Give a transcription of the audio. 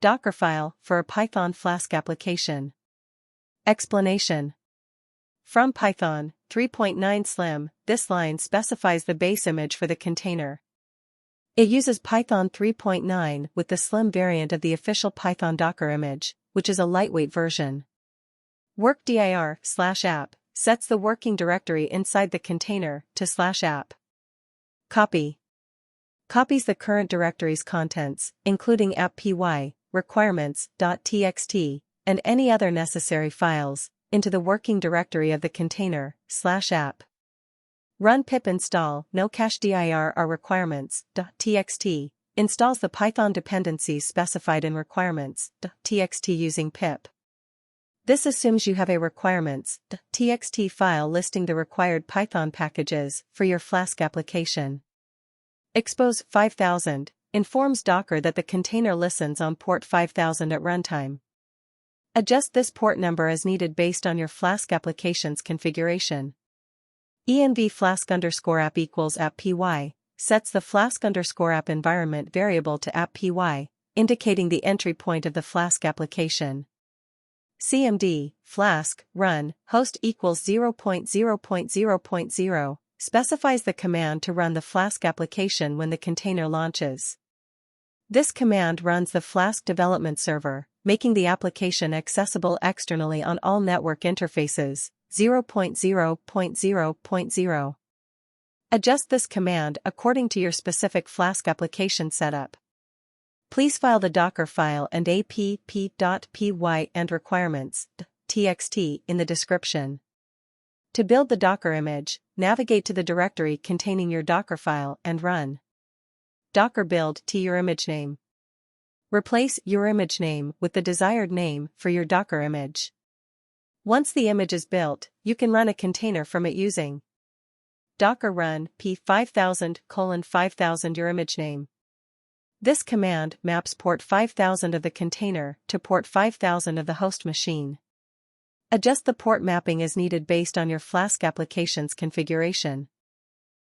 Dockerfile for a Python Flask application. Explanation. From Python 3.9 Slim, this line specifies the base image for the container. It uses Python 3.9 with the Slim variant of the official Python Docker image, which is a lightweight version. WORKDIR/app sets the working directory inside the container to /app. Copy copies the current directory's contents, including app.py, requirements.txt, and any other necessary files, into the working directory of the container, /app. Run pip install no-cache-dir or requirements.txt installs the Python dependencies specified in requirements.txt using pip. This assumes you have a requirements.txt file listing the required Python packages for your Flask application. Expose 5000 informs Docker that the container listens on port 5000 at runtime. Adjust this port number as needed based on your Flask application's configuration. env flask_app equals app.py sets the flask_app environment variable to app.py, indicating the entry point of the Flask application. cmd flask run host equals 0.0.0.0 specifies the command to run the Flask application when the container launches. This command runs the Flask development server, making the application accessible externally on all network interfaces. 0.0.0.0. Adjust this command according to your specific Flask application setup. Please file the Docker file and app.py and requirements.txt in the description. To build the Docker image, navigate to the directory containing your Docker file and run docker build to your image name. Replace your image name with the desired name for your Docker image. Once the image is built, you can run a container from it using docker run p5000:5000 your image name. This command maps port 5000 of the container to port 5000 of the host machine. Adjust the port mapping as needed based on your Flask application's configuration.